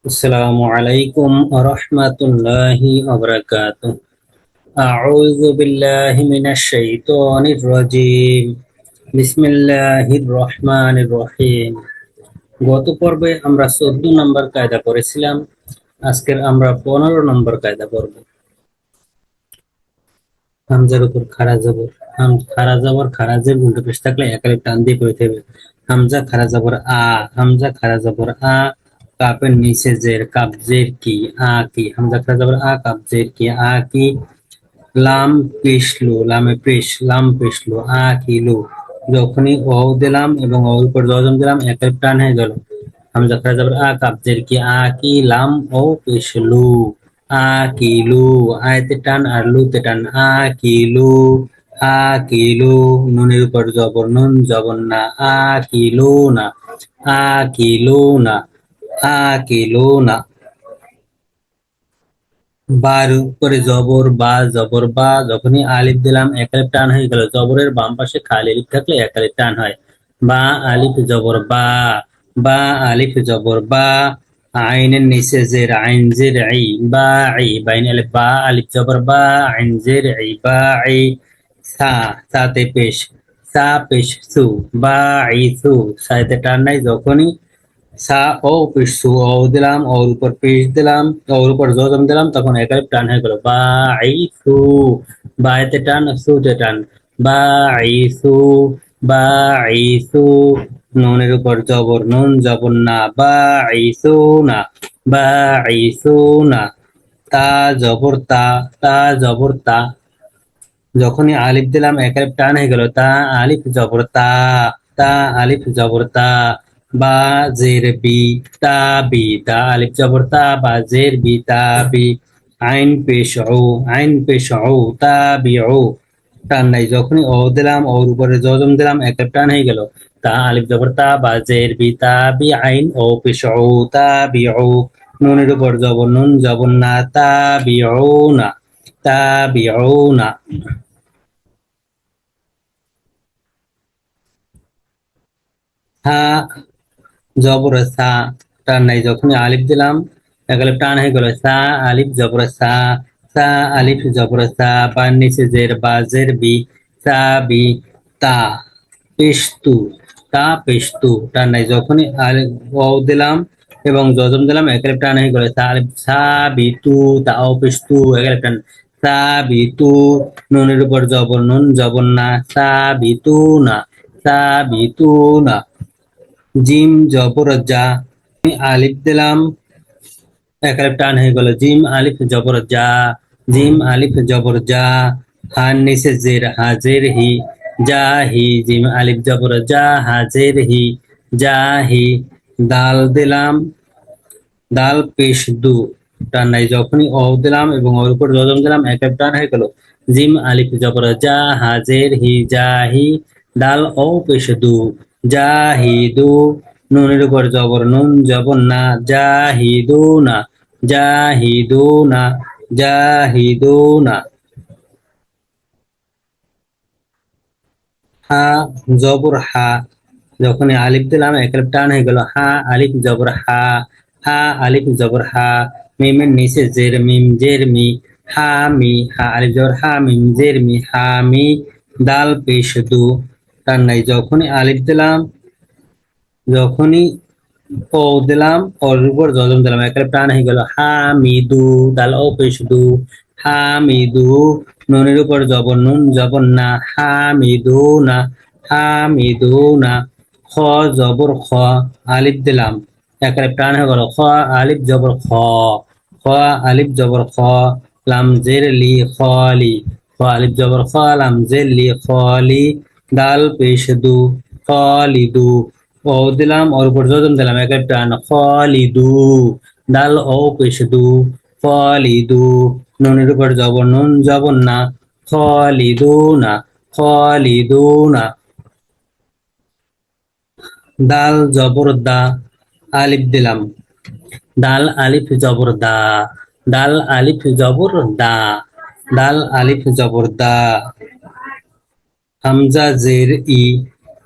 আসসালামু আলাইকুম ওয়া রাহমাতুল্লাহি ওয়া বারাকাতুহু। আউযু বিল্লাহি মিনাশ শাইতানির রাজীম। বিসমিল্লাহির রহমানির রহিম। গত পর্বে আমরা 14 নম্বর কায়দা করেছিলাম। আজকের আমরা 15 নম্বর কায়দা করব। হামজার উপর খাড়া জবর। খাড়া জবর খারাজের উল্টো পেশ থাকলে একালে টান দিয়ে পড়তে হবে। হামজা খাড়া জবর আ। হামজা খাড়া জবর আ। কাপের নিচে জের কাবজের কি আ কি। হামজা খাড়া জবর আ কাবজের কি আ কি। লাম পেশলু লামে পেশ লাম পেশলু আ কিলু। যখনই ও দিলাম এবং ওর উপর জজম দিলাম একালে টান হয়ে গেল। হামজা খাড়া জবর আ কাবজের কি আ কি লাম ও পেশলু আকিলু। আয়তে টান আর লুতে টান আকিলু আকিলু। নুনের উপর জবর নুন জবর না আকিলু না আকিলু না আকিলু না। বার উপরে জবর বা জবর বা যখনই আলিফ দিলাম একালিফ টান হয়ে গেল। জবরের বাম পাশে খালি আলিফ থাকলে একালিফ টান হয়। বা আলিফ জবর বা। বা আলিফ জবর বা। আইনের নিচে জের আইন জের আই বা আই বাইন আলিফ বা আলিফ জবর বা আইন জের আই বা আই। সা সাতে পেশ সা পেশ সু বা আই সু। সাইতে টান নাই যখনই সা ও পিসু ও দিলাম ওর উপর পিস দিলাম ওর উপর জজম দিলাম তখন একালিফ টান হয়ে গেল বা আইসু। বায়তে টান সুতে টান বা আইসু বা আইসু। নুনের উপর জবর নুন জবর না বা আইসু না বা আইসু না। তা জবর তা তা জবর তা যখনই আলিফ দিলাম একালিফ টান হয়ে গেল তা আলিফ জবর তা তা আলিফ জবর তা। বা জের বি তা বি তা আলিফ জবর তা বা জের বি তা বি। আইন পেশ ও আইন পেশ ও তা বি ও। টান নাই যখনই ও দিলাম ওর উপরে জজম দিলাম একালিফ টান হয়ে গেল তা আলিফ জবর তা বা জের বি তা বি আইন ও পেশ ও তা বি ও। নুনের উপর জবর নুন জবর না তা বি ও না তা বি ও না। হা জবর সা টান নাই যখনই আলিফ দিলাম একালিফ টান হয়ে গেল সা আলিফ জবর সা সা আলিফ জবর সা বা নিচে জের বা জের বি সা বি তা পেশতু তা পেশতু টান নাই যখনই আলিফ ওয়াও দিলাম এবং জজম দিলাম একালিফ টান হয়ে গেল সা আলিফ সা বি তু তা ও পেশতু একালিফ টান সা বি তু। নুনের উপর জবর নুন জবর না সা বি তু না সা বি তু না। জিম জবর জা আলিফ দিলাম একালিফ টান হয়ে গেল জিম আলিফ জবর জা জিম আলিফ জবর জা। হার নিচে জের হাজের হি যা হি জিম আলিফ জবর যা হাজের হি যা হি। দাল দিলাম দাল পেশ দু টান নাই যখনই অ দিলাম এবং ওর উপর জজম দিলাম এক এক টান হয়ে গেল জিম আলিফ জবর যা হাজের হি যা হি। ডাল ও পেশ দু যা হি দু। নুনের উপর জবর নুন জবর না যা হি দু না যা হি দু না যা হি দু না। হা জবর হা যখনই আলিফ দিলাম একালিফ টান হয়ে গেল হা আলিফ জবর হা হা আলিফ জবর হা। মিমের নিচে জের মিম জের মি হা মি হা আলিফ জবর হা মিম জের মি হা মি। দাল পেশ দু টান নাই যখনই আলিফ দিলাম যখনই ও দিলাম ওর উপর জজম দিলাম একেবারে প্রাণ হয়ে গেল হা মি দু দাল ও পেশ দু হা মি দু। নুনের উপর জবর নুন জবর না হা মি দু না হা মি দু না। খ জবর খ আলিফ দিলাম একেবারে প্রাণ হয়ে গেল খ আলিফ জবর খ খ আলিফ জবর খ। লাম জের লি খলি খ আলিফ জবর খ লাম জের লি খলি। দাল পেশ দু খলিদু ও দিলাম ওর উপর জজম দিলাম এক একটা খলিদু দাল ও পেশ দু খলিদু। নুনের উপর জবর নুন জবর না খলিদু না খলিদু না। দাল জবর দা আলিফ দিলাম দাল আলিফ জবর দা দাল আলিফ জবর দা দাল আলিফ জবর দা। হামজা জের ই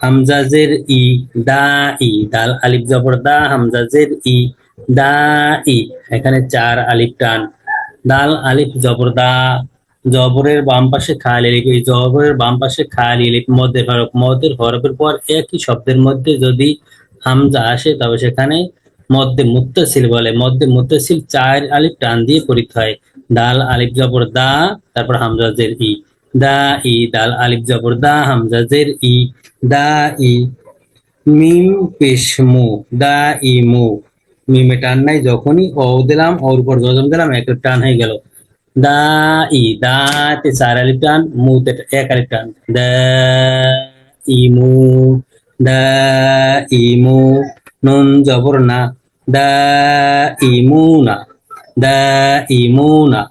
হামজা জের ই দা ই দাল আলিফ জবর দা হামজা জের ই দা ই, এখানে 4 আলিফ টান। দাল আলিফ জবর দা, জবরের বাম পাশে খালি আলিফ, এই জবরের বাম পাশে খালি আলিফ মধ্যের হরফ, মধ্যের হরফের পর একই শব্দের মধ্যে যদি হামজা আসে তবে সেখানে মধ্যে মুত্তাসিল বলে। মধ্যে মুত্তাসিল 4 আলিফ টান দিয়ে পড়িতে হয়। দাল আলিফ জবর দা, তারপর হামজা জের ই, দা ই, দাল আলিফ জবর দা, হামজা জের ই, দা ই। মিম পেশ মু, দা ই মু, মিমে টান নাই, যখনই ও দিলাম ওর উপর জজম দিলাম এক টান হয়ে গেল। দা ই, দাতে 4 আলিফ টান, মুতে 1 আলিফ টান, দা ইমু, দা ইমু। নুন জবর না, দা ইমুনা, দা ইমুনা।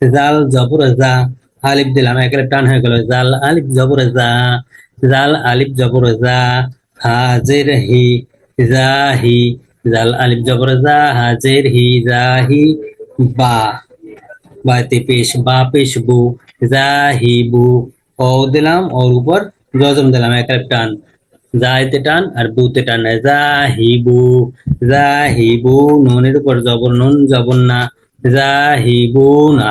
জাল জবর জা, আলিফ দিলাম এক আলিফ টান হয়ে গেল, জাল আলিফ জবর জা, জাল আলিফ জবর জা, হাজের হি, জাহি, জাল আলিফ জবর জা, হাজের হি, জাহি। বা, বাতে পেশ, বা পেশ বু, জাহিবু। ও দিলাম ওর উপর জজম দিলাম এক আলিফ টান, জাইতে টান আর বুতে টান, জাহিবু, জাহিবু। নুনের উপর জবর, নুন জবর না, জাহিবু না।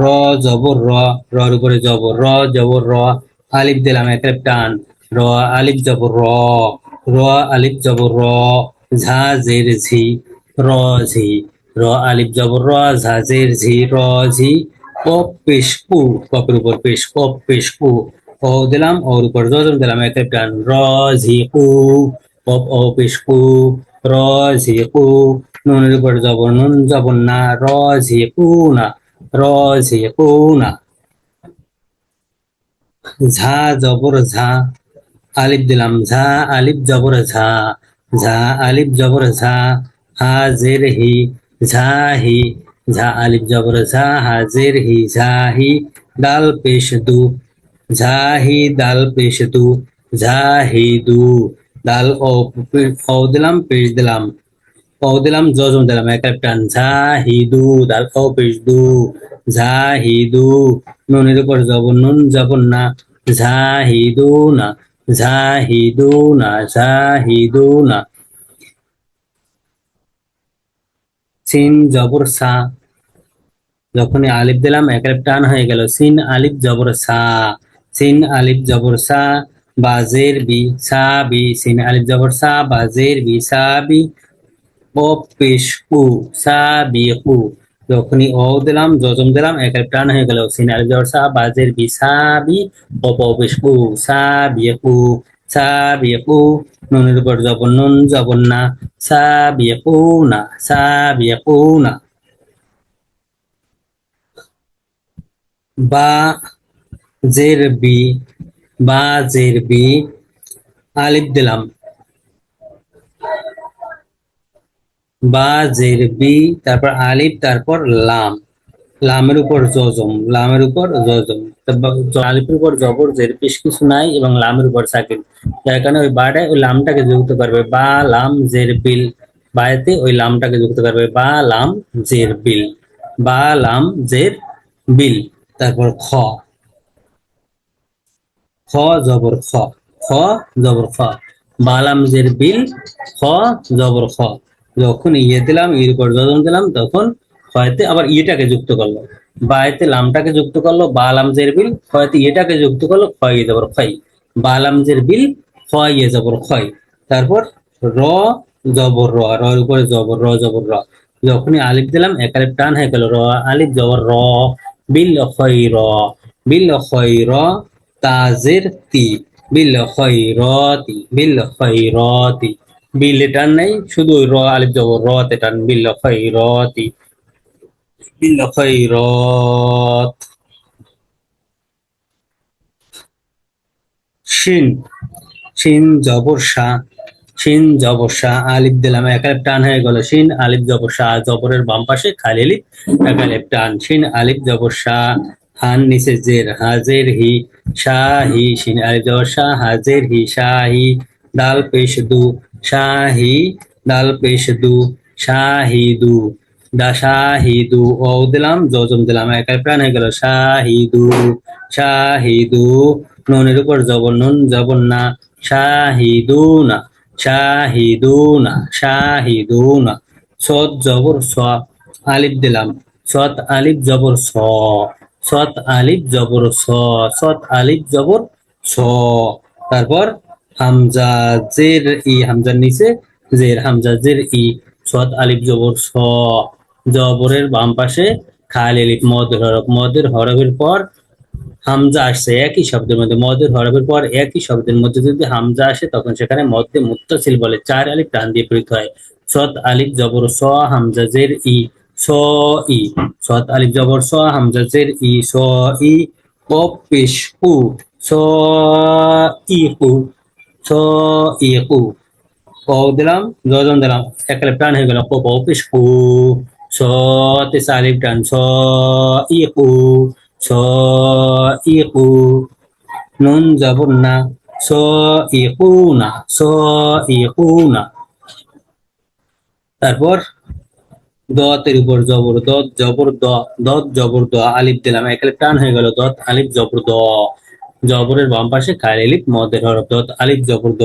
র জবর র, রর উপরে জবর, র জবর র, আলিফ দিলাম এক আলিফ টান, র আলিফ জবর র, র আলিফ জবর র, ঝা জের ঝি, র ঝি, র আলিফ জবর র, ঝা জের ঝি, র ঝি। কপ পেশ পু, কপের উপর পেশ, কপ পেশ পু। ও দিলাম ওর উপর জজম দিলাম এক আলিফ টান, র ঝি পু, কপ ও পেশ পু, র ঝি পু। নুনের উপর জবর, নুন জবর না, র ঝি পু না, রাজিকুনা। ঝা জবর ঝা, আলিফ দিলাম, ঝা আলিফ জবর ঝা, ঝা আলিফ জবর ঝা, হাজের হি, ঝাহি, ঝা আলিফ জবর ঝা, হাজের হি, ঝাহি। দাল পেশ দু, ঝাহি দাল পেশ দু, ঝাহিদু। দাল ও দিলাম, পেশ দিলাম, ও দিলাম জজম দিলাম এক এক টান, জাহিদু, দাল ও পেশ দু, জাহিদু। নুনের উপর জবর, নুন জবর না, জাহিদু না, জাহিদু না, জাহিদু না। সিন জবর সা, যখনই আলিফ দিলাম এক আলিফ টান হয়ে গেল, সিন আলিফ জবর সা, সিন আলিফ জবর সা, বাজের বি, সা বি, সিন আলিফ জবর সা, বাজের বি, সা বি। অপেশকু, সাবিকু, যখনই ও দিলাম জজম দিলাম এক এক টান হয়ে গেল, সিন আলিফ জবর সা, বাজের বি, সাবি, অপেশকু, সাবিকু, সাবিকু। নুনের উপর জবর, নুন জবর না, সাবিকু না, সাবিকু না। বা জের বি, বা জের বি, আলিফ দিলাম, বা জের বি, তারপর আলিফ, তারপর লাম, লামের উপর জজম, লামের উপর জজম। আলিফের উপর জবর জের পেশ কিছু নাই এবং লামের উপর সাকিন, যার কারণে ওই বাটায় ওই লামটাকে যুক্ত করবে, বা লাম জের বিল, বায়তে ওই লামটাকে যুক্ত করবে, বা লাম জের বিল, বা লাম জের বিল। তারপর খ, খ জবর খ, খ জবর খ, বালাম জের বিল, খ জবর খ। যখন ইয়ে দিলাম, ইয়ের উপর জজম দিলাম, তখন খয়তে আবার ইয়েটাকে যুক্ত করলো, বায়তে লামটাকে যুক্ত করলো, বালাম জের বিল, খয়তে ইয়েটাকে যুক্ত করলো, খয় জবর খয়, বালাম জের বিল, খয় জবর খয়। তারপর র জবর র, রর উপরে জবর, র জবর র। যখনই আলিফ দিলাম এক আলিফ টান হয়ে গেল, র আলিফ জবর র, বিল খয় র, বিল খয় র, তাজের তি, বিল খৈরতি, বিল খৈরতি। বিল টান নাই, শুধু র আলিফ জবর র তে টান, বিল খৈরতি, বিল খৈরত। শিন, শিন জবর শা, শিন জবর শা, আলিফ দিলাম এক আলিফ টান হয়ে গেল, শিন আলিফ জবর শা, জবরের বাম পাশে খালি আলিফ, এক আলিফ টান, শিন আলিফ জবর শা, হান নিচে জের, হাজের হি, শাহি, শিন আলিফ জবর শা, হাজের হি, শাহি। দাল পেশ দু, শাহি, দাল পেশ দু, শাহিদু, দা শাহিদু। ও দিলাম জজম দিলাম এক আলিফ টান হয়ে গেল, শাহিদু, শাহিদু। নুনের উপর জবর, নুন জবর না, শাহিদুনা, শাহিদুনা শাহিদুনা। সৎ জবর স, আলিফ দিলাম, সৎ আলিফ জবর স, সৎ আলিফ জবর স, সৎ আলিফ জবর স। তারপর হামজা জের ই, হামজার নিচে জের, হামজা জের ই, সৎ আলিফ জবর স, জবরের বাম পাশে খালি আলিফ, মদের হরফ, মদের হরফের পর হামজা আসছে একই শব্দের মধ্যে, মদের হরফের পর একই শব্দের মধ্যে যদি হামজা আসে তখন সেখানে মধ্যে মুত্তাসিল বলে, চার আলিফ টান দিয়ে পড়িতে হয়। সৎ আলিফ জবর স, হামজা জের ই, স ই, সৎ আলিফ জবর স, হামজা জের ই, স ই। কফ পেশ কু, স ই কু, স ই কু। ক দিলাম, জজম দিলাম, এক আলিফ টান হয়ে গেল, ক ক পেশ কু। স তে আলিফ টান, স ই কু, স ই কু। নুন জবর না, স ই কু না, স ই কু না। তারপর দতের উপর জবর, দত জবর দ, দত জবর দ, আলিফ দিলাম, এক আলিফ টান হয়ে গেল, দত আলিফ জবর দ, জবরের বাম পাশে খালি আলিফ, মদের হরফ, দত আলিফ জবর দ।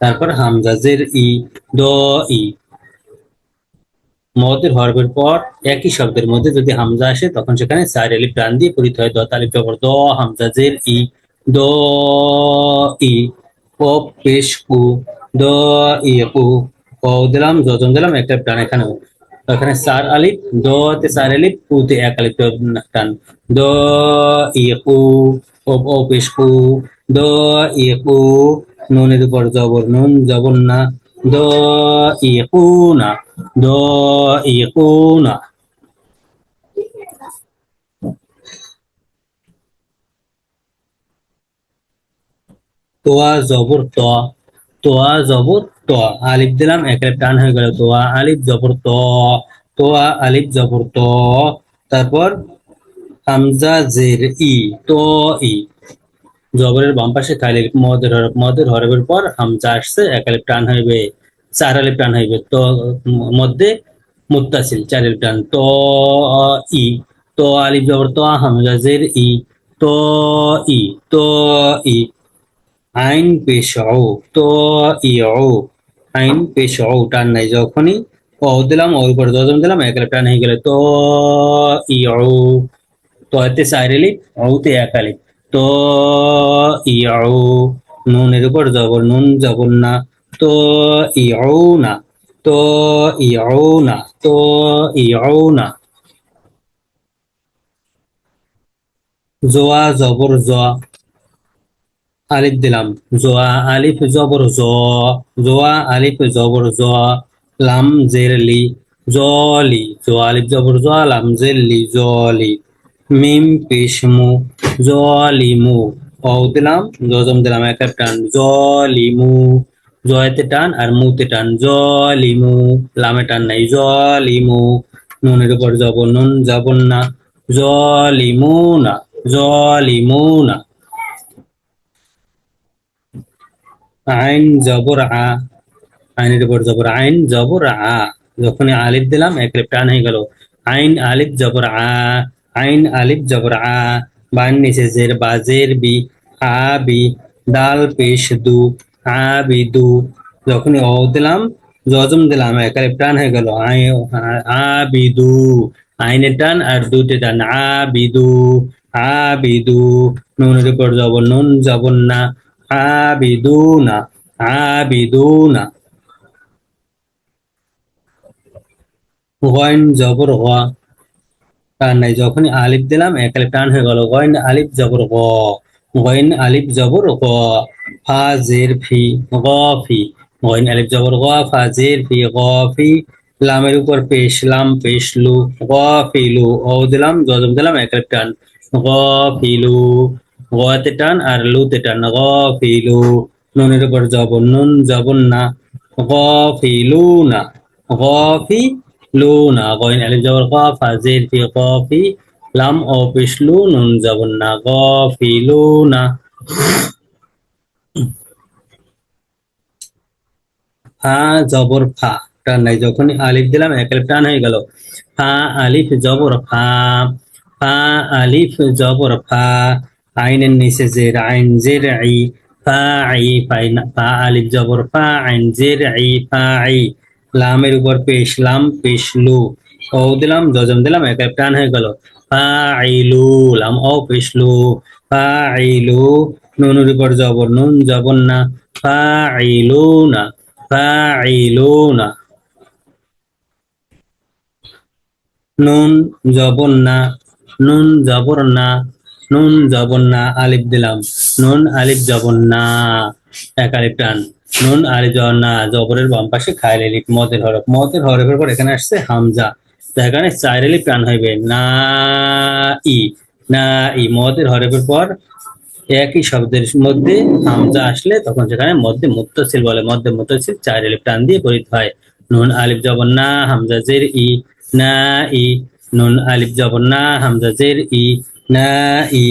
তারপর হামজা জের ই, দ ই, মদের হরফের পর একই শব্দের মধ্যে যদি হামজা আসে তখন সেখানে চার আলিফ টান দিয়ে পড়িতে হয়। দত আলিফ জবর দ, হামজা জের ই, দ ই। কফ পেশ কু, দ ই কু। ক দিলাম, জজম দিলাম, একটা টান এখানেও, এখানে চার আলিফ, দ তে চার আলিফ, কু তে এক আলিফ টান, দ ই কু। কফ ও পেশ কু, দ ই কু। নুনের উপর জবর, নুন জবর না, দ ই কু না, দ ই কু না। তোয়া জবর ত, তোয়া জবর ত, আলিফ দিলাম, এক আলিফ টান হয়ে গেল, তোয়া আলিফ জবর ত, তোয়া আলিফ জবর ত। তারপর হামজা জের ই, তো ই, জবরের বাম পাশে খালি আলিফ, মদের হরফ, মদের হরফের পর হামজা আসছে, এক আলিফ টান হইবে, চার আলিফ টান হইবে, তো মধ্যে মুত্তাসিল, চার আলিফ টান, তো ই, তো আলিফ জবর তো, হামজা জের ই, তো ই, তো ই। আইন পেশ ও, তো ই ও, আইন পেশ ও, টান নাই, যখনই ও দিলাম, ওর উপর জজম দিলাম, এক আলিফ টান হয়ে গেলে, তো ই ও। তো এতে চার আলিফ, ওতে এক আলিফ, তো ই ও। নুনের উপর জবর, নুন জবর না, তো ই ও না, তো ই ও না, তো ই ও না। জোয়া জবর জ, আলিফ দিলাম, জোয়া আলিফ জবর জ, জোয়া আলিফ জবর জ। লাম জের লি, জলি, জোয়া আলিফ জবর জ, লাম জের লি, জলি। মিম পেশ মু, জলিমু। ও দিলাম, জজম দিলাম, এক এক টান, জলিমু। জয়তে টান আর মুতে টান, জলিমু। লামে টান নাই, জলিমু। নুনের উপর জবর, নুন জবর না, জলিমু না, জলিমু না। আইন জবর আ, আইনের উপর জবর, আইন জবর আ, যখনই আলিফ দিলাম এক আলিফ টান হয়ে গেল, আইন আলিফ জবর আ, আইন আলিফ জবর আ। বান নিচে জের, বা জের বি, আ বি। দাল পেশ দু, আ বি দু, যখনই ও দিলাম, জজম দিলাম, এক আলিফ টান হয়ে গেল, আই, আ বি দু। আইনের টান আর দুটে টান, আ বি দু, আ বি দু। নুনের উপর জবর, নুন জবর না, আবিদুনা, আবিদুনা। গইন জবর গ, টান নাই, যখনই আলিফ দিলাম এক আলিফ টান হয়ে গেল, গইন আলিফ জবর গ, গইন আলিফ জবর গ। ফা জের ফি, গফি, গইন আলিফ জবর গ, ফা জের ফি, গফি। লামের উপর পেশ, লাম পেশ লু, গফিলু। ও দিলাম, জজম দিলাম, এক আলিফ টান, গফিলু। গতে টান আর লুতে টান, গফিলু। নুনের উপর জবর, নুন জবর না, গফিলুনা, গফিলুনা। গইন আলিফ জবর গ, ফা জের ফি, গফি। লাম ও পেশ লু, নুন জবর না, গফিলুনা। ফা জবর ফা, টান নাই, যখনই আলিফ দিলাম এক আলিফ টান হয়ে গেল, ফা আলিফ জবর ফা, ফা আলিফ জবর ফা। আইনের নিচে জের, আইন জের ই, ফাই ফাই না, ফা আলিফ জবর ফা আইন জের ই ফাই, লামের উপর পেশ, লাম পেশ লু, ও দিলাম জজম দিলাম, এক এক টান হয়ে গেল, ফাইলু, লাম ও পেশ লু, ফাইলু, নুনের উপর জবর, নুন জবর না, ফাইলু না, ফাইলু না, নুন জবর না, নুন জবর না, নুন জবর না, আলিফ দিলাম, নুন আলিফ জবর না, এক আলিফ টান, নুন আলিফ জবর না, জবরের বাম পাশে খায়ের আলিফ, মদের হরফ, মদের হরফের পর এখানে আসছে হামজা, তো এখানে চার আলিফ টান হইবে, না ই, না ই, মদের হরফের পর একই শব্দের মধ্যে হামজা আসলে তখন সেখানে মধ্যে মুত্তাসিল বলে, মধ্যে মুত্তাসিল চার আলিফ টান দিয়ে পড়িতে হয়। নুন আলিফ জবর না, হামজা জের ই, না ই, নুন আলিফ জবর না, হামজা জের ই, না ই,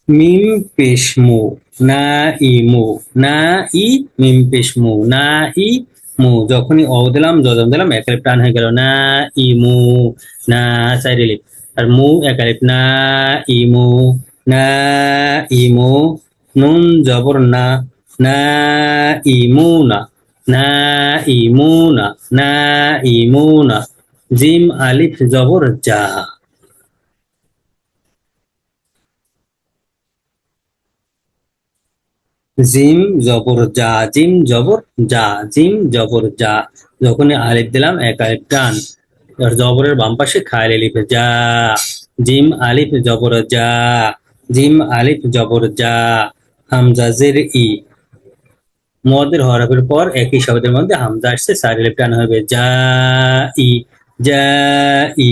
মিম পেশ মু, না ই মু, না ই, মিম পেশ মু, না ই মু, যখনই অ দিলাম জজম দিলাম এক আলিফ টান হয়ে গেল, না ই মু, না চার আলিফ, আর মু এক আলিফ, না ই মু, না ই মু, নুন জবর না, না ই মু না, না ই মু না, না ই মু না, জিম আলিফ জবর যা, জিম জবর যা, জিম জবর যা, জিম জবর যা, যখনই আলিফ দিলাম এক আলিফ টান, আর জবরের বাম পাশে খায়ের আলিফ যা, জিম আলিফ জবর যা, জিম আলিফ জবর যা, হামজা জের ই, মদের হরফের পর একই শব্দের মধ্যে হামজা আসছে চার আলিফ টান হবে, যা ই, যা ই,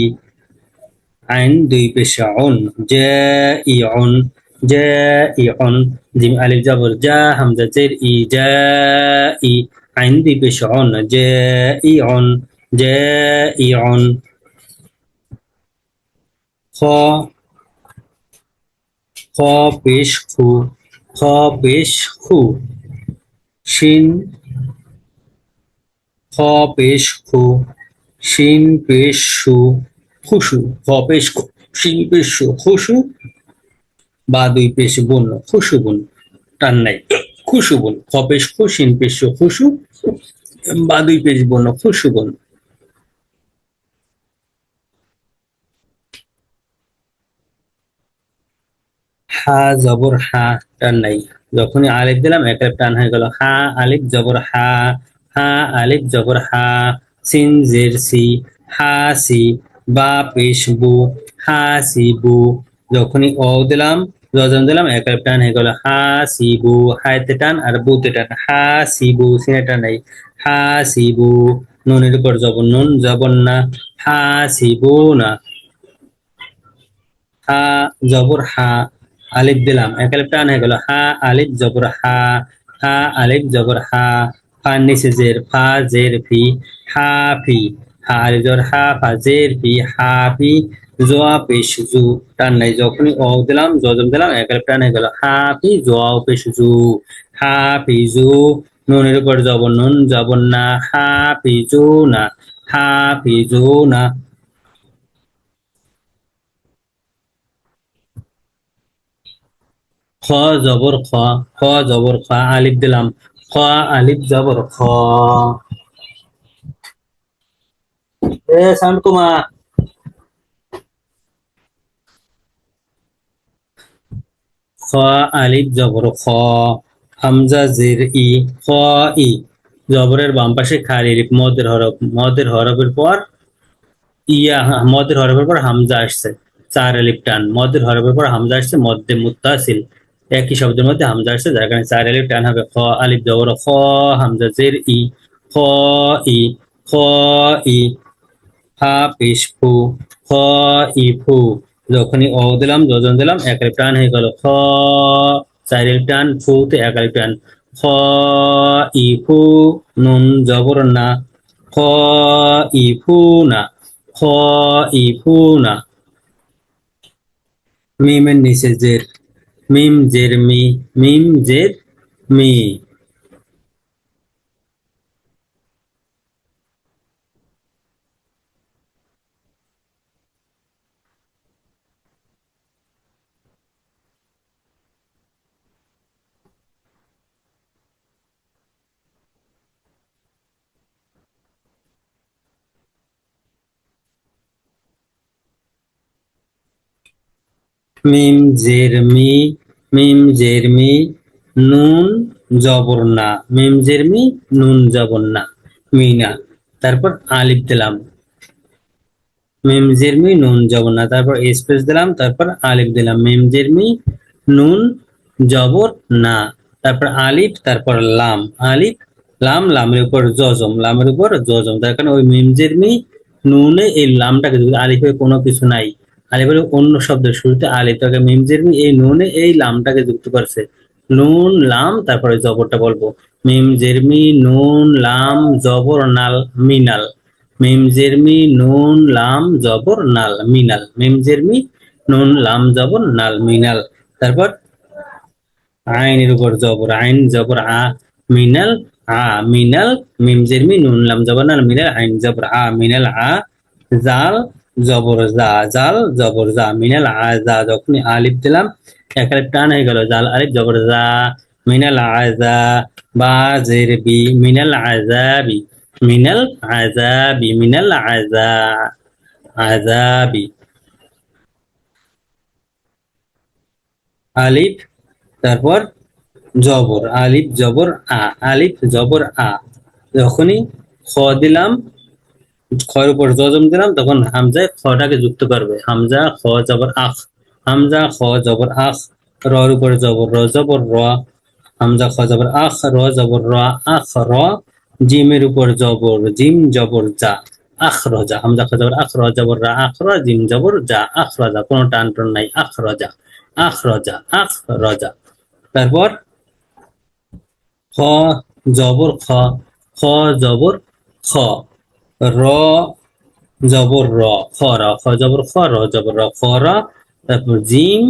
আইন দুই পেশা অন, জা ই অন, জা ই অন, জিম আলিফ জবর যা, হামজা জের ই, যা ই, আইন দুই পেশা অন, জা ই অন, জা ই অন, খ, খ পেশ খু, খ পেশ খু, শিন, খ পেশ খু, শিন পেশ সু, খুশু, খ পেশ খু, শিন পেশ সু, খুশু, বা দুই পেশ বন্য, খুশু বন্য, টান নাই, খুশু বন্য, খ পেশ খু, শিন পেশ সু, খুশু, বা দুই পেশ বন্য, খুশু বন্য। হা জবর হা, টান নাই, যখনই আলিফ দিলাম এক আলিফ টান হয়ে গেল, হা আলিফ জবর হা, হা আলিফ জবর হা, সিন জের সি, হা সি, বা পেশ বু, হা সি বু, যখনই অ দিলাম জজম দিলাম এক আলিফ টান হয়ে গেল, হা সি বু, হায়তে টান আর বুতে টান, হা সি বু, সিনে টান নাই, হা সি বু, নুনের উপর জবর, নুন জবর না, হা সি বু না, হা জবর হা, আলিফ দিলাম এক আলিফ টান হয়ে গেল, হা আলিফ জবর হা, হা আলিফ জবর হা, ফা নিচে জের, ফা জের ফি, হা ফি, হা আলিফ জবর হা, ফা জের ফি, হা ফি, জোয়া পেশ জু, টান নাই, যখনই অ দিলাম জজম দিলাম এক আলিফ টান হয়ে গেল, হা ফি জোয়া পেশ জু, হা ফি জু, নুনের উপর জবর, নুন জবর না, হা ফি জু না, হা ফি জু না, খ জবর খ, খ জবর খ, আলিফ দিলাম, খ আলিফ জবর খ, এ সাউন্ড কমা, খ আলিফ জবর খ, হামজা জের ই, খ ই, জবরের বাম পাশে খালি আলিফ, মদের হরফ, মদের হরফের পর ইয়া, মদের হরফের পর হামজা আসছে চার আলিফ টান, মদের হরফের পর হামজা আসছে মধ্যে মুত্তাসিল, একই শব্দের মধ্যে হামজা আসছে যার কারণে চার আলিফ টান হবে, খ আলিফ জবর খ, হামজা জের ই, খ ই, খ ই, হা পেশ ফু, খ ই ফু, যখনই অ দিলাম যজন দিলাম এক আলিফ টান হয়ে গেল, খ চার আলিফ টান, ফুতে এক আলিফ টান, খ ই ফু, নুন জবর না, খ ই ফু না, খ ই ফু না, মিমের নিচে জের, মিম জের মি, মিম জের মি, মিম জের মি, মিম জের মি, নুন জবর না, মিম জের মি, নুন জবর না, মিনা। তারপর আলিফ দিলাম, মিম জের মি, নুন জবর না, তারপর স্পেস দিলাম, তারপর আলিফ দিলাম, মিম জের মি, নুন জবর না, তারপর আলিফ, তারপর লাম, আলিফ লাম, লামের উপর জজম, লামের উপর জজম, তার কারণে ওই মিম জের মি, নুনে এই লামটাকে যদি আলিফে কোনো কিছু নাই, আলিফের অন্য শব্দের শুরুতে আলিফ থাকে, মিম জের মি এই নুনে এই লামটাকে যুক্ত করছে, নুন লাম, তারপরে জবরটা বলবো, মিম জের মি, নুন লাম জবর নাল, মিনাল, মিম জের মি, নুন লাম জবর নাল, মিনাল, মিম জের মি, নুন লাম জবর নাল, মিনাল। তারপর আইনের উপর জবর, আইন জবর আ, মিনাল আ, মিনাল, মিম জের মি, নুন লাম জবর নাল, মিনাল, আইন জবর আ, মিনাল আ, জাল জবর জা, জাল জবর জা, মিনাল আ জা, যখন আলিফ দিলাম এক আলিফ টান হয়ে গেল, জাল আলিফ জবর জা, মিনাল আজা, বা জের বি, মিনাল আজাবি, মিনাল আজাবি, মিনাল আজা, আজাবি। আলিফ, তারপর জবর, আলিফ জবর আ, আলিফ জবর আ, যখনই খ দিলাম, খয়ের উপর জজম দিলাম, তখন হামজায় খটাকে যুক্ত করবে, হামজা খ জবর আখ, হামজা খ জবর আখ, রর উপর জবর র জবর র, হামজা খ জবর আখ, র জবর র, আখ র, জিমের উপর জবর, জিম জবর যা, আখ রজা, হামজা খ জবর আখ, র জবর রা, আখ র, জিম জবর যা, আখ রজা, কোনো টান টান নাই, আখ রজা, আখ রজা, আখ রজা। তারপর খ জবর খ, খ জবর খ, র জবর র, খ র, খ জবর খ, র জবর র, খ র, তারপর জিম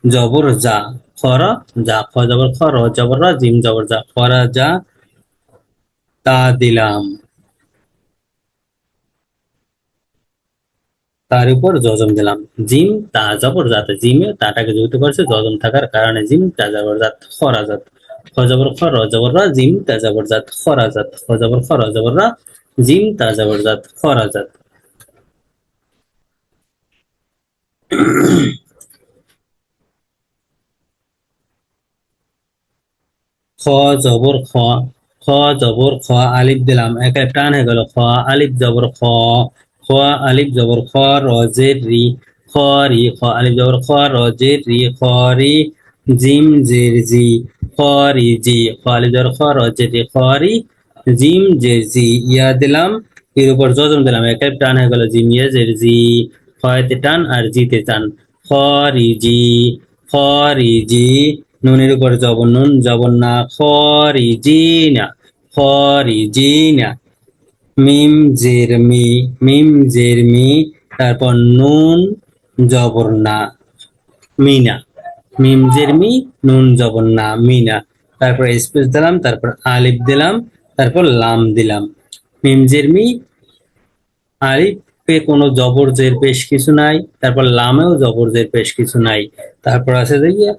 জবর যা, খ র যা, খ জবর খ, র জবর র, জিম জবর যা, খ র যা, তা দিলাম, তার উপর জজম দিলাম, জিম তা জবর জাত, জিমে তাটাকে যুক্ত করছে জজম থাকার কারণে, জিম তা জবর জাত, খরাজাত, খ জবর খ, র জবর রা, জিম তা জবর জাত, খরাজাত, খ জবর খ, র জবর রা, জিম তা জবর জাত, খরাজাত। খ জবর খ, খ জবর খ, আলিফ দিলাম, এক এক টান হয়ে গেল, খ আলিফ জবর খ, খ আলিফ জবর খ, র জের রি, খ রি, খ আলিফ জবর খ, র জের রি, খ রি, জিম জের জি, খ রি জি, খ আলিফ জবর খ, র জের রি, খ রি, জিম জের জি, ইয়া দিলাম, এর উপর জজম দিলাম, এক এক টান হয়ে গেল, জিম ইয়া জের জি, খয়তে টান আর জিতে টান, খ রি জি, খ রি জি, নুনের উপর জবর, নুন জবর না, খরিজিনা, খরিজিনা, মিম জের মি, মিম জের মি, তারপর নুন জবর না, মিনা, মিম জের মি, নুন জবর না, মিনা, তারপর স্পেস দিলাম, তারপর আলিফ দিলাম, তারপর লাম দিলাম, মিম জের মি, আলিফে কোনো জবর জের পেশ কিছু নাই, তারপর লামেও জবর জের পেশ কিছু নাই, তারপর আছে যে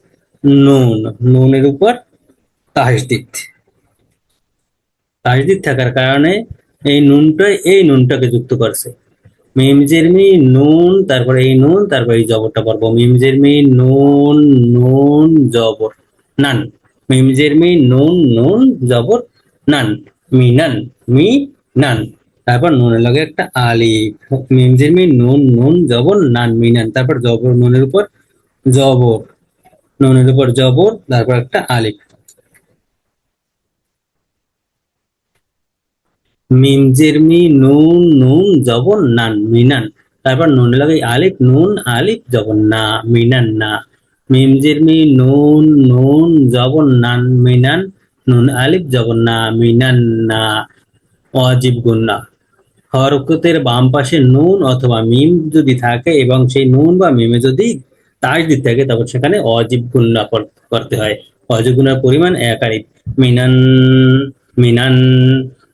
নুন, নুনের উপর তাসদিদ, তাসদিদ থাকার কারণে এই নুনটাকে যুক্ত করছে, মিমজের মি, নুন, তারপরে এই নুন, তারপরে এই জবরটা পড়বো, মিমজের মি, নুন, নুন জবর নান, মিমজের মি, নুন, নুন জবর নান, মিনান, মি নান, তারপর নুনের লগে একটা আলিফ, মিমজের মি, নুন, নুন জবর নান, মিনান, তারপর জবর, নুনের উপর জবর, নুনের উপর জবর, তারপর একটা আলিফ, মিম জের মি, নুন, নুন জবর নান, মিনান, তারপর নুন লাগাই আলিফ, নুন আলিফ জবর না, মিনান না, মিম জের মি, নুন, নুন জবর নান, মিনান, নুন আলিফ জবর না, মিনান না, অজীব গুন্না, হরকতের বাম পাশে নুন অথবা মিম যদি থাকে এবং সেই নুন বা মিমে যদি তাসদিদ থাকে, তবে সেখানে অজীব গুণা করতে হয়, অজীব গুণার পরিমাণ এক আলিফ, মিনান, মিনান,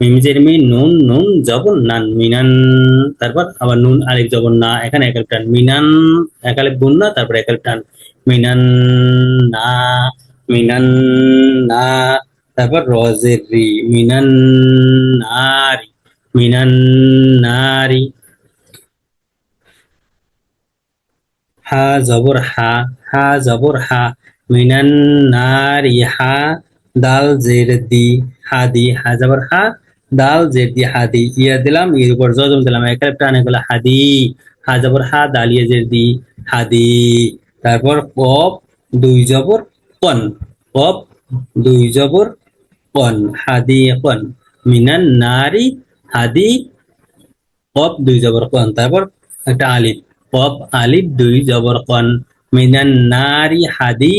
মিমজের মি, নুন, নুন জবর নান, মিনান, তারপর আবার নুন আলিফ জবর না, এখানে এক আলিফ টান, মিনান, এক আলিফ গুণা, তারপর এক আলিফ টান, মিনান না, মিনান না, তারপর রজের রি, মিনান নারি, মিনান নারি। হা জবর হা, হা জবর হা, মিনান নারি হা, দাল জের দি, হাদি, হা জবর হা, দাল জের দি হাদি, ইয়া দিলাম, এর উপর জজম দিলাম, একের প্রাণে গেল হাদি, হা জবর হা, দাল ইয়া জের দি, হাদি। তারপর কপ দুই জবর কন, কপ দুই জবর কন, হাদি কন, মিনান নারি হাদি, কপ দুই জবর কন, তারপর একটা আলিফ, কপ আলিফ দুই জবর কন, মিনান নারি হাদি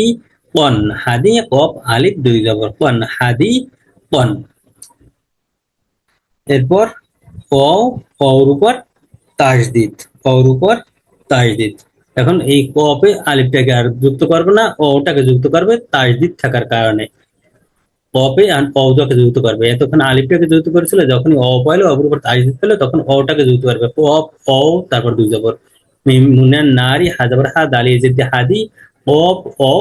কন, হাদি কপ আলিফ দুই জবর কন, হাদি কন। এরপর ক, কর উপর তাসদিদ, কর উপর তাসদিদ। এখন এই কপে আলিফটাকে আর যুক্ত করবে না, ওটাকে যুক্ত করবে তাসদিদ থাকার কারণে। অপে আর অটাকে যুক্ত করবে, এতক্ষণ আলিফটাকে যুক্ত করেছিল, যখন অ পাইলো অপর উপর তাসদিদ পেলো তখন অটাকে যুক্ত করবে, অপ অ, তারপর দুই জবর, মুনান নারী হাজাবার হা, দালিয়ে যেতে হাদি, অপ অ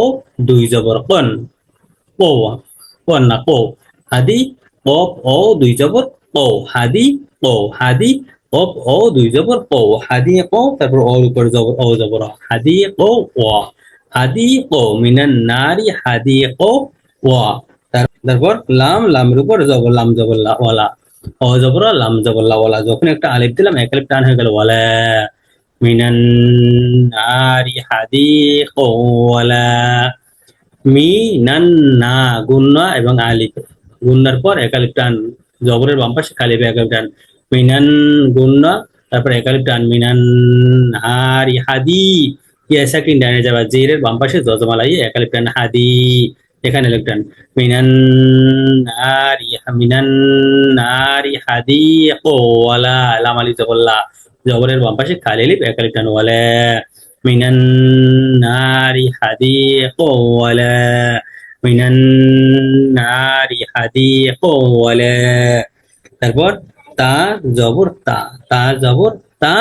দুই জবর কন, ও, কন না কো, হাদি, অপ অ দুই জবর ও, হাদি ও, হাদি, অপ অ দুই জবর ও, হাদি ও, তারপর ওর উপর জবর ও জবর অ, হাদি ও, হাদি ও, মিনান নারী হাদি ও, তারপর লাম, লামের উপর জবর, লাম জবর ওয়ালা, অ জবর লাম জবর ওয়ালা, যখন একটা আলিফ দিলাম এক আলিফ টান হয়ে গেল, ওয়ালা, মিনান নারি হাদিক ওয়ালা, মিনান না, গুন্না এবং আলিফ, গুন্নার পর এক আলিফ টান, জবরের বাম পাশে খালি এক আলিফ টান, মিনান গুন্না, তারপর এক আলিফ টান, মিনান হারি হাদি, ইয়া সাকিন ডানে যাবা, জেরের বাম পাশে জজমালাই এক আলিফ টান, হাদি, এখানে আলিফ টান, মিনান নারি, মিনান নারি হাদি ওয়ালা, লাম আলিফ জবল্লা, জবরের বাম পাশে খালি আলিফ এক আলিফ টান, ওয়ালা, মিনান নারি হাদি ওয়ালা, মিনান নারি হাদি ওয়ালা। তারপর তা জবর তা, তা জবর তা,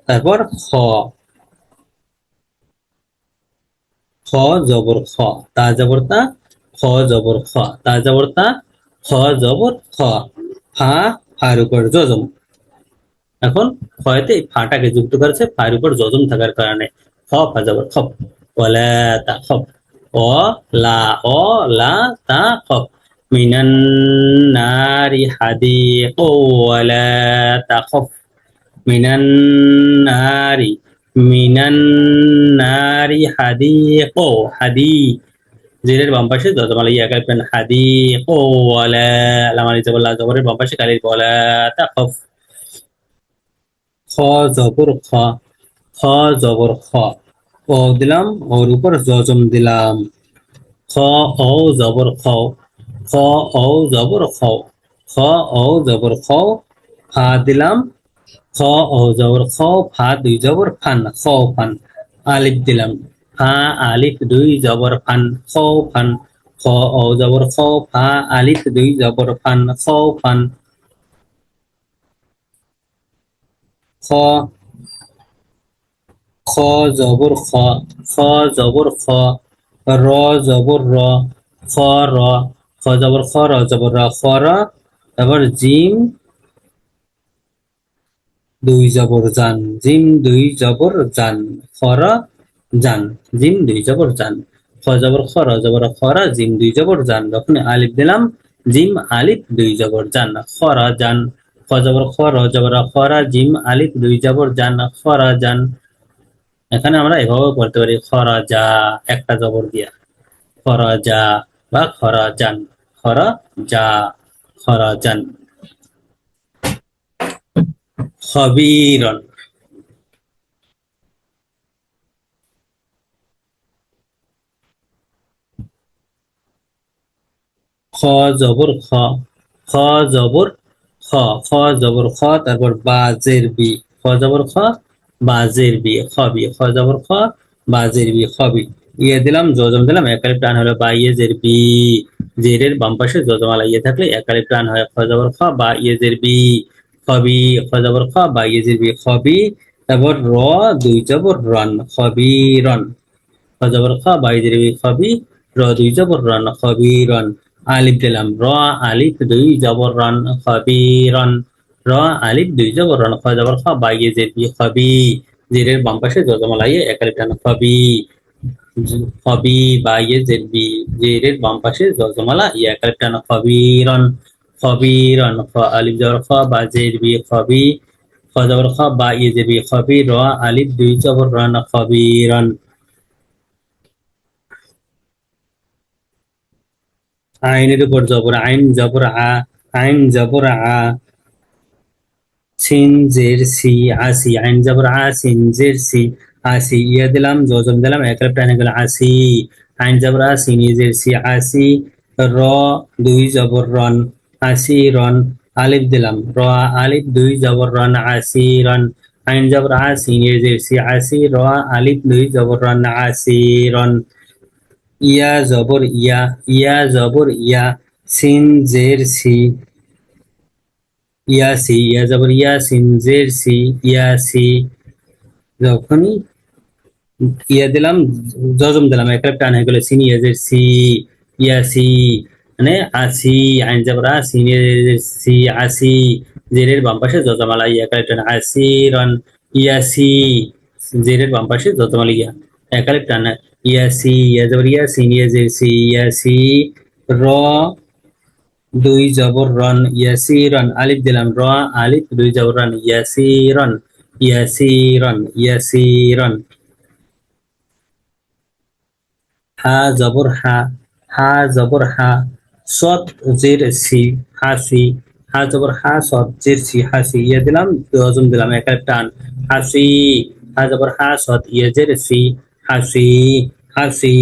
তারপর খ, খ জবর খ, তা জবর তা, খ জবর খ, তা জবর তা, খ জবর খ, ফা, ফার উপর জজম। এখন খয়তে ফাটাকে যুক্ত করেছে ফার উপর জজম থাকার কারণে, খ ফা জবর খপ, ওয়ালা তা খপ, অ লা, অ লা তা খপ, মিনান নারি হাদি ওয়ালা তা খপ, মিনান নারি, মিনান নারি হাদি ও, হাদি, জেরের বাম পাশে যজমালা ইয়া কালিফেন, হাদি ও ওয়ালা, লামালি জবর লা, জবরের বাম পাশে কালিফ, ওয়ালা তা খপ, খ জবর খ, খ জবর খ, ও দিলাম, ওর উপর জজম দিলাম, খ ও জবর খ, খ ও জবর খ, খ ও জবর খ, ফা দিলাম, খ ও জবর খ, ফা দুই জবর ফান, খ ফান, আলিফ দিলাম, ফা আলিফ দুই জবর ফান, খ ফান, খ ও জবর খ, ফা আলিফ দুই জবর ফান, খ ফান। খ, খ জবর খ, খ জবর খ, র জবর র, খ র, খ জবর খ, র জবর র, খ র, তারপর জিম দুই জবর জান, জিম দুই জবর জান, খরা জান, জিম দুই জবর জান, খ জবর খ, র জবর খ, র জিম দুই জবর জান, যখন আলিফ দিলাম, জিম আলিফ দুই জবর জান, খরা জান, খ জবর খ, র জবর খ, র জিম আলিফ দুই জবর জান, খরা জান। এখানে আমরা এভাবে পড়তে পারি, খরা যা, একটা জবর দিয়া, খরা যা বা খরা জান, খরা যা, খরা জান। খবীরন, খ জবর খ, খ জবর খ, খ জবর খ, তারপর বাজের বি, খ জবর খ, বাজের বি, খবি, খ জবর খ, বাজের বি, খবি, ইয়ে দিলাম, জজম দিলাম, একালিফ টান হলো বা ইয়েজের বি, জেরের বাম পাশে জজমালা ইয়ে থাকলে একালিফ টান হয়, খ জবর খ বা ইয়েজের বি, খবি, খ জবর খ বা ইয়েজের বি, খবি, তারপর র দুই জবর রন, খবি রন, খ জবর খ বা ইয়েজের বি, খবি, র দুই জবর রন, খবি রন, আলিফ দিলাম, র আলিফ দুই জবর রন, খবিরন, র আলিফ দুই জবর রন, খ জবর খ বা ইয়ে জের বি, খবি, জেরের বাম পাশে জজমা ইয়ে এক আলিফ টান ফবি, ফবি বা ইয়ে জের বি, জেরের বাম পাশে জজমালা ইয়ে এক আলিফ টান ফবিরন, ফবিরন খ আলিফ জবর খ বা জের বি ফবি, খ জবর খ বা ইয়ে জের বি খবি, র আলিফ দুই জবর রান খবিরন। আইনের উপর জবর আইন জবর আ, আইন জবর আ, সিন জের সি আসি, আইন জবর আ সিন জের সি আসি, ইয়া দিলাম জজম দিলাম এক আলিফ টানে গেল আসি, আইন জবর আ সিন ইয়া জের সি আসি, র দুই জবর রন আসি রন, আলিফ দিলাম র আলিফ দুই জবর রন আসি রন, আইন জবর আ সিন ইয়া জের সি আসি, র আলিফ দুই জবর রন আসি রন। ইয়া জবর ইয়া, ইয়া জবর ইয়া, সিন জের সি ইয়াসি, ইয়া জবর ইয়াসিন জের সি ইয়াসি, যখনই ইয়া দিলাম জজম দিলাম এক টান হয়ে গেল সিন ইয়াজের সি ইয়াসি, মানে আসি, আইন জবর আসিন ইয়াজের সি আসি, জেরের বাম পাশে জজমালা ইয়া এক টান আসিরন ইয়াসি, জেরের বাম পাশে জজমালা ইয়া এক টান ইয়াসি, ইয়া জবর ইয়াসিন ইয়াজের সি ইয়াসি, র দুই জবর রন ইয়াসিরন, আলিফ দিলাম র আলিফ দুই জবর রন ইয়াসিরন, ইয়াসিরন ইয়াসিরন। হা জবর হা, হা জবর হা, সৎ জের সি হাসি, হা জবর হা সৎ জের সি হাসি, ইয়া দিলাম দজম দিলাম এক টান হাসি, হা জবর হা সৎ ইয়া জের সি হাসি হাসি,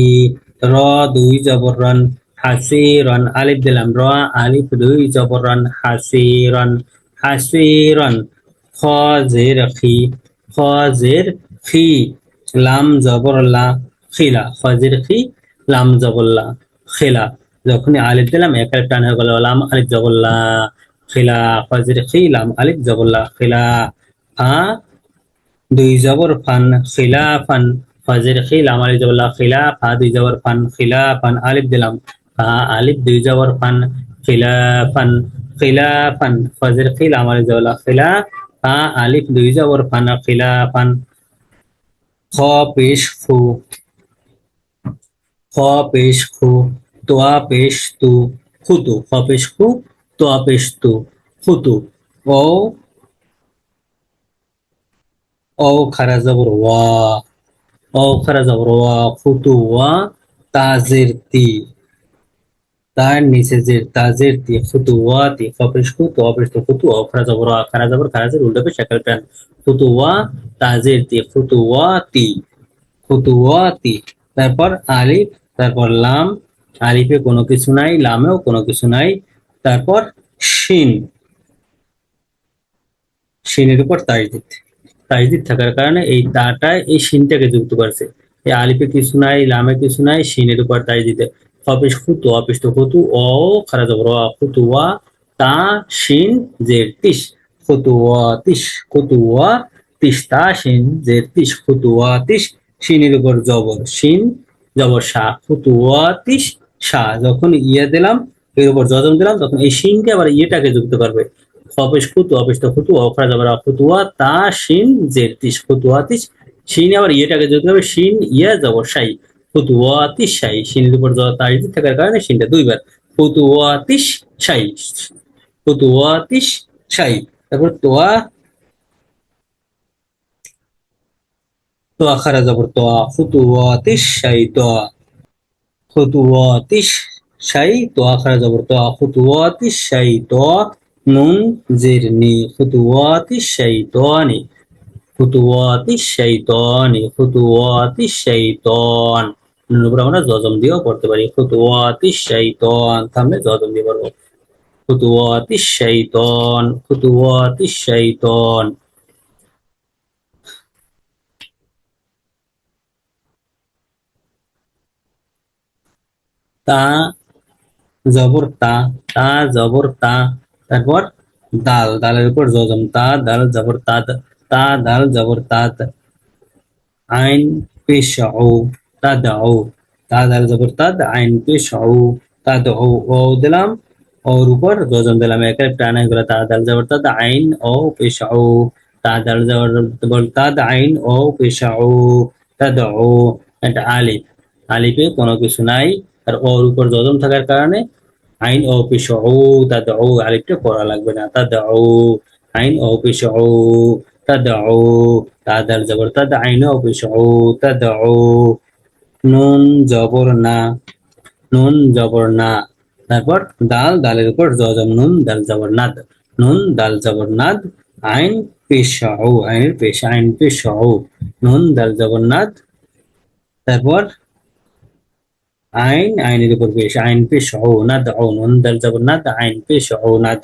র দুই জবর রন হাসিরন, আলিফ দিলাম র আলিফ দুই জবর রন হাসিরন হাসিরন, খ জের খি, খ জের খি, লাম জবর লা খিলা, খজের খি লাম জবল্লা খিলা, যখনই আলিফ দিলাম এক আলিফ টান হয়ে গেল লাম আলিফ জবল্লা খিলা, খজের খি লাম আলিফ জবল্লা খিলা, ফা দুই জবর ফান খিলা ফান, খজের খি লাম আলিফ জবল্লা খিলা, ফা দুই জবর ফান খিলা ফান, আলিফ দিলাম ফা আলিফ দুই জবর ফান খিলা ফান খিলা ফান, খজের খি লাম আলিফ জবল্লা খিলা, ফা আলিফ দুই জবর ফান খিলা ফান, খ পেশ ফু, খ পেশ খু, তোয়া পেশ তু খুতু, খ পেশ খু তোয়া পেশ তু খুতু, ও ও খারা জবর ওয়া, ও খারা জবর ওয়া খুতু ওয়া, তাজের তি, তার নিচে যে তাজের তি খুতু ওয়া তি, খ পেশ খু তোয়া পেশ তু খুতু, ও খারা জবর ওয়া, খারা জবর খারাজের উল্টো পেশ একাল টান, খুতু ওয়া তাজের তি খুতু ওয়া তি খুতুওয়াতি, তারপর আলিফ, তারপর লাম, আলিফে কোনো কিছু নাই লামেও কোনো কিছু নাই, তারপর শিন, শিনের উপর তাজদিদ, তাজদিদ থাকার কারণে এই তাটায় এই শিনটাকে যুক্ত করছে, এই আলিফে কিছু নাই লামে কিছু নাই শিনের উপর তাজদিদে, অপিস খুতু অপিস তো খুতু, ও খারা জবর খুতুয়া, তা শিন জের তিস খুতুয়া তিস খুতুয়া তিস, তা শিন জের তিস খুতুয়া তিস, শিনের উপর জবর শিন জবর শাহ খুতুয়া তিস শাহ, যখন ইয়ে দিলাম এর উপর জজম দিলাম তখন এই শিনকে আবার ইয়েটাকে যুক্ত করবে, অপিস খুতু অপিস তো খুতু, অখরা জবর খুতুয়া তা শিন জের তিস খুতুয়া তিস, শিন আবার ইয়েটাকে যুক্ত করবে শিন ইয়া জবর শাই খুতুয়া তিস শাই, শিনের উপর তাজদিদ থাকার কারণে শিনটা দুইবার খুতুয়া তিস শাই খুতুয়া তিস শাই, তারপর তোয়া, তোয়া খারা জবর তোয়া খুতুয়া তিস শাই তোয়া খুতুয়া তিস শাই, তোয়া খারা জবর তোয়া খুতুয়া তিস শাই তোয়া, নুন জের নি খুতুয়া তিস শাই তোয়ানি খুতুয়াতি শাইতানি খুতুয়াতি শাইতান, নুনের উপর আমরা জজম দিয়েও পড়তে পারি খুতুয়াতি শাইতান, থামলে জজম দিয়ে পারবো খুতুয়াতি শাইতান খুতুয়াতি শাইতান। তা জবর তা, তা জবর তা, তারপর দাল, দালের উপর জজম তা দাল জবর তা, তা দাল জবর তা, আইন পেশ ও তাদাউ, তা দাল জবর তাদ আইন পেশ ও তাদাউ, ও দিলাম ওর উপর জজম দিলাম এক টানা গেল, তা দাল জবর তাদ আইন ও পেশ ও, তা দাল জবর বল তাদ আইন ও পেশা ও তাদউ, এটা আলিফ, আলিফে কোনো কিছু নাই, আর ওর উপর জজম থাকার কারণে আইন ও পেশা ও তাদউ, আলিফটা পড়া লাগবে না, তাদউ আইন ও পেশা ও তাদউ, তা দাল জবর তাদ আইন ও পেশা ও তাদউ, নুন জবর না, নুন জবর না, তারপর দাল, দালের উপর জজম, নুন দাল জবর নাদ, নুন দাল জবর নাদ, আইন পেশাউ, আইনের পেশা, আইন পেশাউ, নুন দাল জবর নাদ, তারপর আইন, আইনের উপর পেশ, আইন পেশাউ নাদ, নুন দাল জবর নাদ, আইন পেশাউ নাদ,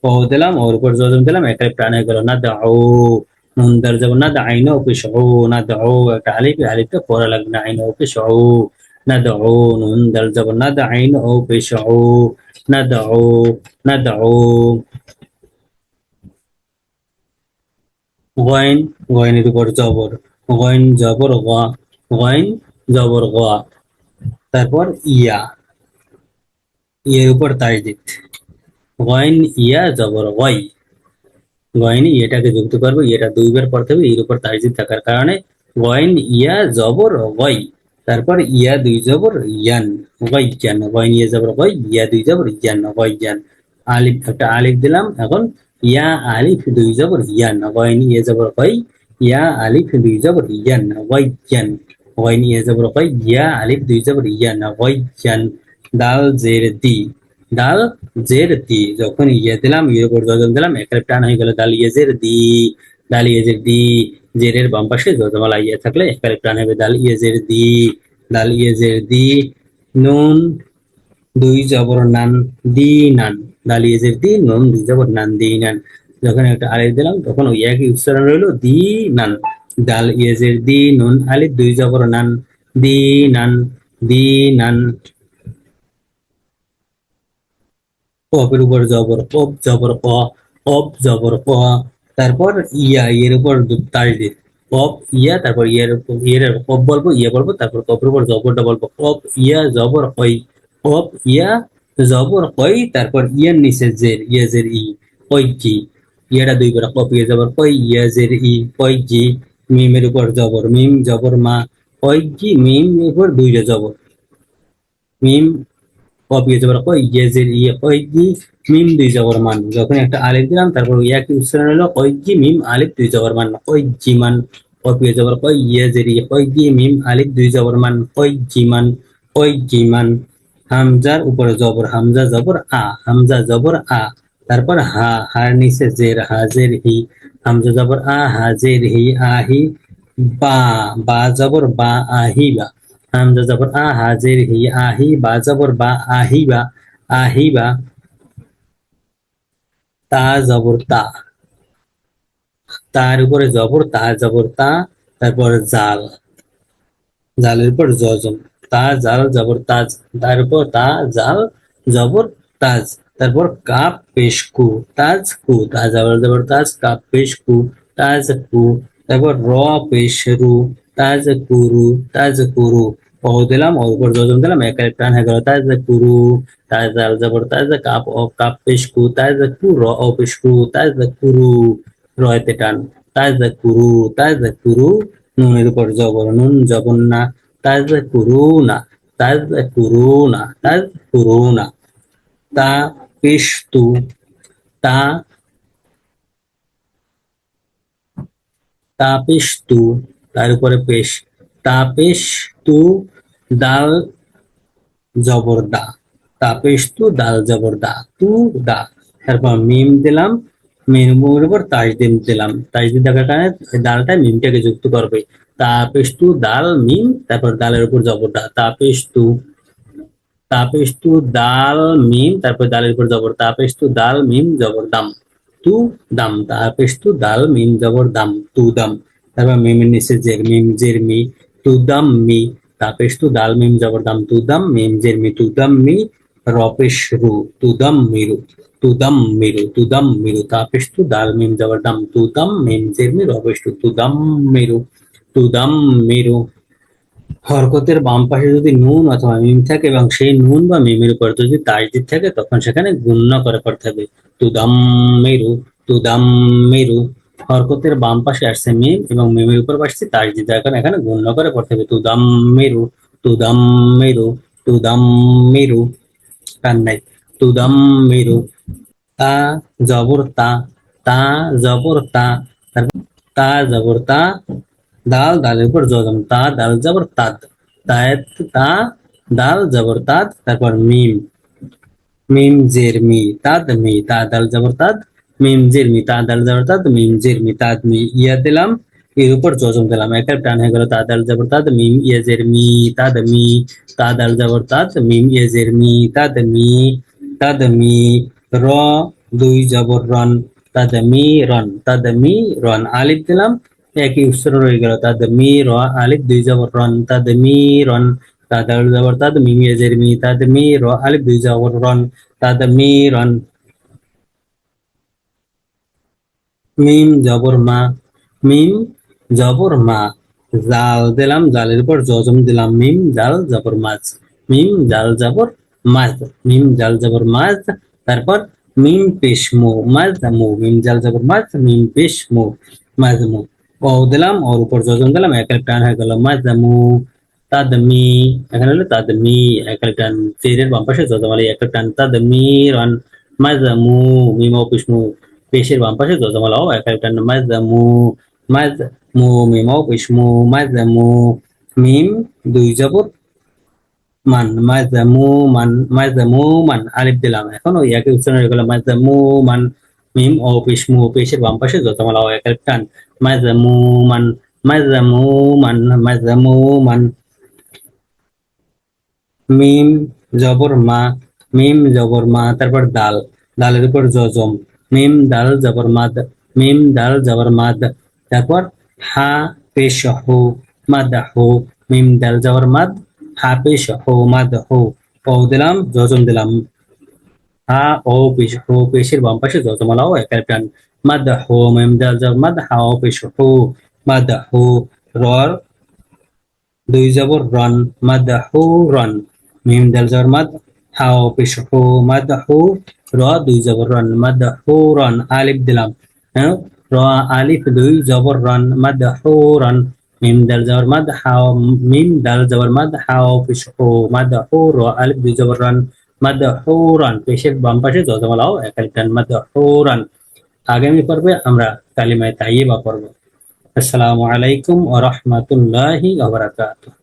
ও দিলাম, ওর উপর জজম দিলাম, একাই প্রাণ হয়ে গেল নাদ, নুন দাল জবর নাদ, আইন ও পেশাউ নাদ, একটা আলিফ, আলিফটা পড়া লাগবে না, আইন ও পেশাউ ندعو، نون دال زبر ند عين او بشعو ندعو ندعو، গয়েন, গয়েনের উপর জবর, গয়েন জবর গ, গয়েন জবর গ, তারপর ইয়া, ইয়ের উপর তাজদিদ, গয়েন ইয়া জবর গই, গয়েন ইয়েটাকে যুক্ত করবো, ইয়েটা দুইবার পড়তে হবে, এর উপর তাজদিদ থাকার কারণে গয়েন ইয়া জবর গই, তারপর ইয়া দুই জবর ইয়ান, গইয়ান, গয়েন ইয়া জবর গই, ইয়া দুই জবর ইয়ান, গইয়ান, আলিফ, একটা আলিফ দিলাম, এখন ইয়া আলিফ দুই জবর ইয়ান, গয়েন ইয়া জবর গই, ইয়া আলিফ দুই জবর ইয়ান, গইয়ান, গয়েন ইয়া জবর গই, ইয়া আলিফ দুই জবর ইয়ান, গইয়ান, দাল জের দি, দাল জের দি, যখন ইয়ে দিলাম, ইয়ের উপর জজম দিলাম, একের টান হয়ে গেল দাল ইয়েজের দি, দাল ইয়েজের দি, জেরের বাম পাশে জজমালা ইয়ে থাকলে একের টান হবে দাল ইয়েজের দি, দাল ইয়েজের দি, নুন দুই জবর নান, দি নান, দাল ইয়েজের দি, নুন দুই জবর নান, দি নান, যখন একটা আলিফ দিলাম তখন ওই একই উচ্চারণ রইলো দি নান, দাল ইয়েজের দি, নুন আলিফ দুই জবর নান, দি নান, দি নান, কফের উপর জবর, কফ জবর ক, কফ জবর ক, তারপর ইয়া, এর উপর তাজদিদ, কফ ইয়া, তারপর ইয়ার উপর, ইয়ের কফ বলবো, ইয়া বলবো, তারপর কফের উপর জবরটা বলবো, কফ ইয়া জবর কই, কফ ইয়া জবর কই, তারপর ইয়ার নিচে জের, ইয়া জের ই, কই কি, ইয়াটা দুইবার, কফ ইয়া জবর কই, ইয়া জের ই, কই কি, মিমের উপর জবর, মিম জবর মা, কই কি, মিম উপর দুইটা জবর, মিম কপিয়ে জবর কই, ইয়েজের ইয়ে কই কি, মিম দুই জবর মান, যখন একটা আলিফ দিলাম তারপর একই উচ্চারণ হলো কই কি মিম আলিফ দুই জবর মান, কই জিমান, কপিয়ে জবর কই, ইয়েজের ইয়ে কই কি মিম আলিফ দুই জবর মান, কই জিমান, কই জিমান, হামজার উপরে জবর, হামজা জবর আ, হামজা জবর আ, তারপর হা, হার নিচে জের, হাজের হি, হামজা জবর আ, হাজের হি, আহি, বা, বা জবর বা, আহি বা, হামজা জবর আ, হাজের হি, আহি, বা জবর বা, আহিবা, আহিবা, তা জবর তা, তার উপরে জবর, তা জবর তা, তারপর জাল, জালের উপর জজম, তা জাল জবর তাজ, তার উপর তা জাল জবর তাজ, তারপর কাপ পেশ কু, তাজ কু, তা জবর জবর তাজ, কাপ পেশ কু, তাজ কু, তারপর র পেশ রু, তাজ কুরু, তাজ কুরু, ও দিলাম, ওর উপর জজম দিলাম, একের টান হয়ে গেল তাজ কুরু, তাজ জাল জবর তাজ, কাপ ও কাপ পেশ কু, তাজ কু, র ও পেশ কু, তাজ কুরু, রয়তে টান, তাজ কুরু, তাজ কুরু, নুনের উপর জবর, নুন জবর না, তাজ কুরুনা, তাজ কুরুনা, তাজ কুরুনা, তা পেশতু, তা, তা পেশতু, তার উপরে পেশ, তা পেশতু, দাল জবর দা, তা পেশতু, দাল জবর দা, তু দা, তারপর মিম দিলাম, মিমের উপর তাজদিদ দিলাম, তাজদিদ দেখার কারণে দালটা মিমটাকে যুক্ত করবে, তা পেশতু দাল মিম, তারপর দালের উপর জবর দা, তা পেশতু, তাপেস্তু দাল মিম, তারপর দালের উপর জবর, তাপেস্তু দাল মিম জবর দাম, তু দাম, তাপেস্তু দাল মিম জবর দাম, তু দাম, তারপর মিমের নিচে জের, মিম জের মি, তু দাম মি, তাপেস্তু দাল মিম জবর দাম, তু দাম, মিম জের মি, তু দাম মি, রপেশ রু, তু দাম মিরু, তু দাম মিরু, তু দাম মিরু, তাপেস্তু দাল মিম জবর দাম, তু দাম, মিম জের মি, রপেস্তু, তু দাম মিরু, তু দাম মিরু, হরকতের বাম পাশে যদি নুন অথবা মিম থাকে এবং সেই নুন বা মিমের উপর যদি তাজদিদ থাকে তখন সেখানে গুণনা করে পড়তে হবে, তুদাম মেরু, তুদাম মেরু, হরকতের বাম পাশে আসছে মিম এবং মিমের উপর পাশে তাসদিদ, এখন এখানে গুণ করে পড়তে হবে তুদাম্মিরু, তুদাম্মিরু, তুদাম্মিরু, টান নাই, তুদাম্মিরু। তা জবর তা, তা জবর তা, তারপর তা জবর তা, দাল দালের উপর জজম, তা দাল জবর তাদ, তায়েত তা, দাল জবর তাদ, তারপর মিম, মিম জের মি, তাদ মি, তা দাল জবর তাদ, মিম জের মি, তা দাল জবর তাদ, মিম জের মি, তাদ মি, ইয়া দিলাম, এর উপর জজম দিলাম, একের টান হয়ে গেল তা দাল জবর তাদ, মিম ইয়া জের মি, তাদ মি, তা দাল জবর তাদ, মিম ইয়া জের মি, তাদ মি, তাদ মি, র দুই জবর রন, তাদ মি রন, তাদ মি রন, আলিফ দিলাম, একই উচ্চারণ রয়ে গেল, তাদ মি র আলিফ দুই জবর রন, তাদ মি রন, তা দাল জবর তাদ, মিম ইয়া জের মি, তাদ মি র আলিফ দুই জবর রন, তাদমিরন। মিম জবর মা, মিম জবর মা, জাল দিলাম, জালের উপর জজম দিলাম, মিম জাল জবর মাছ, মিম জাল জবর মাছ, মিম জাল জবর মাছ, তারপর মিম পেশ মু, মাছ মু, মিম জাল জবর মাছ, মিম পেশ মু, মাছ মু, ও দিলাম, ওর উপর জজম দিলাম, একের টান হয়ে গেল মাছ মু, তাদমি, এখানে হলো তাদমি, একের টান, তীরের বাম পাশে জজম আলী একের টান, তাদমিরন, মাছ মু, মিম ও পেশ মু, পেশের বাম পাশে জজমালাও একের টান, মাছ মু, মাছ মু, মিম ও পেশ মু, মাছ মু, মিম দুই জবর মান, মাজমু মান, মাজমু মান, আলিফ দিলাম, এখন ওই একই উচ্চারণ হয়ে গেল মাজমু মান, মিম ও পেশ মু, পেশের বাম পাশে যতমালা এক আলিফ টান, মাজমু মান, মাজমু মান, মাজমু মান, মিম জবর মা, মিম জবর মা, তারপর দাল, দালের উপর জজম, মিম দাল জবর মাদ, মিম দাল জবর মাদ, তারপর হা পেশ হু, মাদ হু, মিম দাল জবর মাদ, হা পেশ হু, মাদ হু, ও দিলাম, জজম দিলাম, হা ও পেশ হু, পেশের বাম পাশে জজমালাও এক টান, মাদ হু, মিম দাল জবর মাদ, হা ও পেশ হু, মাদ হু, রর দুই জবর রন, মাদহু রন, মিম দাল জবর মাদ, হাও পেশ হু, মাদহু, র দুই জবর রন, মাদহু রন, আলিফ দিলাম, হ্যাঁ, র আলিফ দুই জবর রন, মাদহু রন, মিম দাল জবর মাদ, হাও, মিম দাল জবর মাদ, হাও পেশ হু, মাদহু, র আলিফ দুই জবর রন, মাদহু রন, পেশের বাম পাশে যজমালাও এক আলিফ টান, মাদহু রন। আগামী পর্বে আমরা কালিমায়ে তাইয়্যিবা পড়ব। আসসালামু আলাইকুম ওয়া রাহমাতুল্লাহি ওয়া বারাকাতুহু।